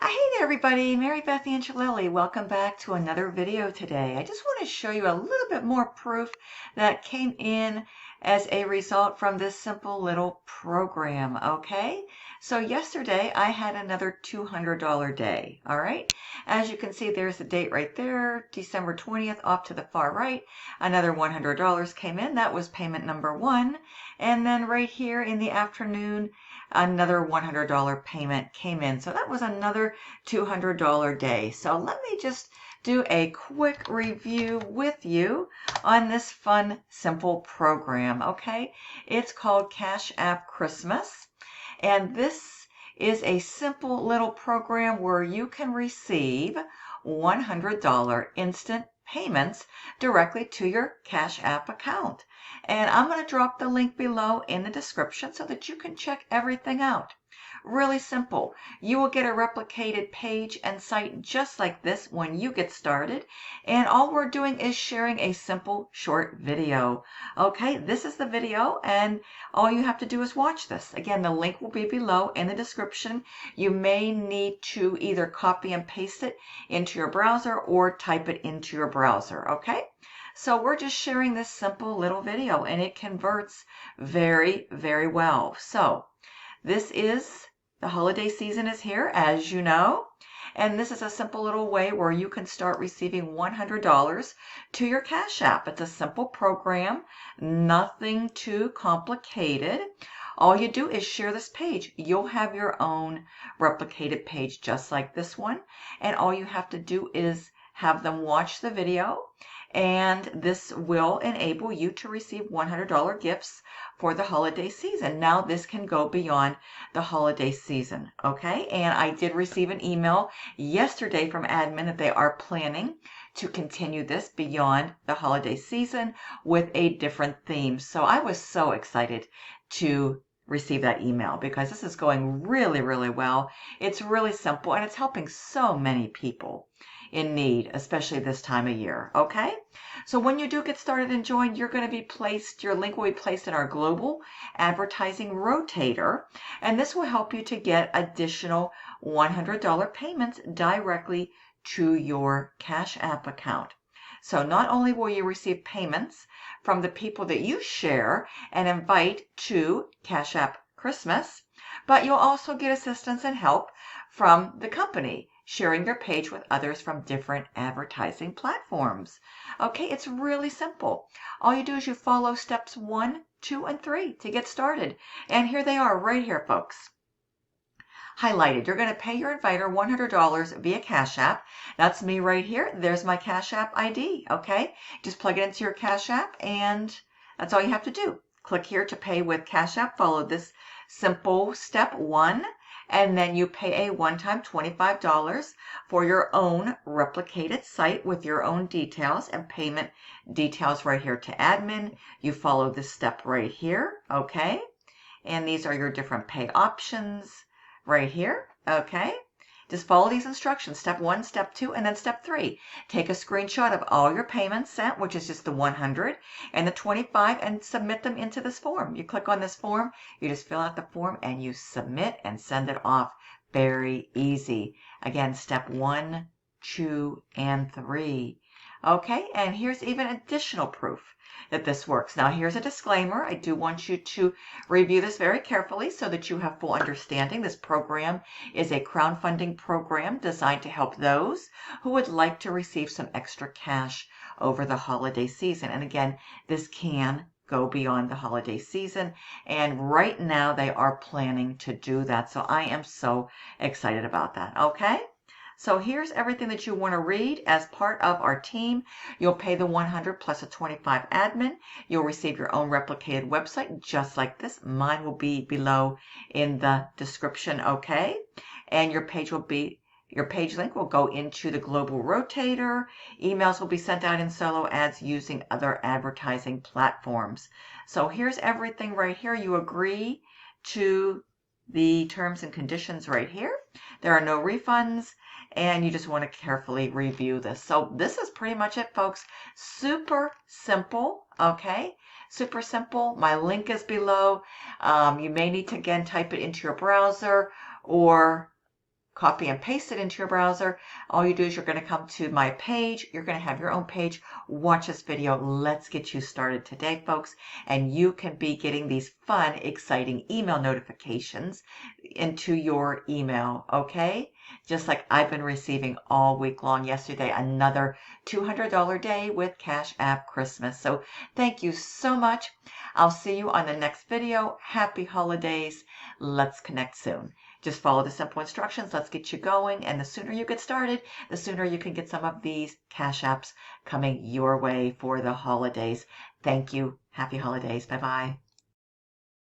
Hey there everybody, Marybeth and welcome back to another video today. I just want to show you a little bit more proof that came in as a result from this simple little program, okay? So yesterday I had another $200 day, all right? As you can see, there's the date right there, December 20th off to the far right. Another $100 came in, that was payment number one. And then right here in the afternoon, another $100 payment came in. So that was another $200 day. So let me just do a quick review with you on this fun, simple program, okay? It's called CashApp Christmas, and this is a simple little program where you can receive $100 instant payments directly to your Cash App account. And I'm going to drop the link below in the description so that you can check everything out. Really simple. You will get a replicated page and site just like this when you get started. And all we're doing is sharing a simple short video. Okay, this is the video and all you have to do is watch this. Again, the link will be below in the description. You may need to either copy and paste it into your browser or type it into your browser, okay? So we're just sharing this simple little video and it converts very, very well. So the holiday season is here, as you know, and this is a simple little way where you can start receiving $100 to your Cash App. It's a simple program, nothing too complicated. All you do is share this page. You'll have your own replicated page just like this one, and all you have to do is have them watch the video, and this will enable you to receive $100 gifts for the holiday season. Now this can go beyond the holiday season, okay? And I did receive an email yesterday from admin that they are planning to continue this beyond the holiday season with a different theme. So I was so excited to receive that email because this is going really, really well. It's really simple and it's helping so many people in need, especially this time of year, okay? So when you do get started and join, your link will be placed in our global advertising rotator, and this will help you to get additional $100 payments directly to your Cash App account. So not only will you receive payments from the people that you share and invite to Cash App Christmas, but you'll also get assistance and help from the company, sharing your page with others from different advertising platforms. Okay, it's really simple. All you do is you follow steps 1, 2, and 3 to get started. And here they are right here, folks. Highlighted. You're going to pay your inviter $100 via Cash App. That's me right here. There's my Cash App ID, okay? Just plug it into your Cash App and that's all you have to do. Click here to pay with Cash App. Follow this simple step 1. And then you pay a one-time $25 for your own replicated site with your own details and payment details right here to admin. You follow this step right here, okay? And these are your different pay options right here, okay? Just follow these instructions, step 1, step 2, and then step 3. Take a screenshot of all your payments sent, which is just the 100 and the 25, and submit them into this form. You click on this form, you just fill out the form, and you submit and send it off. Very easy. Again, step 1, 2, and 3. Okay, and here's even additional proof that this works. Now, here's a disclaimer. I do want you to review this very carefully so that you have full understanding. This program is a crowdfunding program designed to help those who would like to receive some extra cash over the holiday season. And again, this can go beyond the holiday season. And right now they are planning to do that. So I am so excited about that. Okay? So here's everything that you want to read as part of our team. You'll pay the 100 plus a 25 admin. You'll receive your own replicated website just like this. Mine will be below in the description, okay? And your page link will go into the global rotator. Emails will be sent out in solo ads using other advertising platforms. So here's everything right here. You agree to the terms and conditions right here. There are no refunds, and you just want to carefully review this. So this is pretty much it, folks. Super simple, okay? Super simple. My link is below. You may need to, again, type it into your browser or copy and paste it into your browser. All you do is you're going to come to my page. You're going to have your own page. Watch this video. Let's get you started today, folks. And you can be getting these fun, exciting email notifications into your email, okay? Just like I've been receiving all week long. Yesterday, another $200 day with Cash App Christmas. So thank you so much. I'll see you on the next video. Happy holidays. Let's connect soon. Just follow the simple instructions. Let's get you going. And the sooner you get started, the sooner you can get some of these Cash Apps coming your way for the holidays. Thank you. Happy holidays. Bye-bye.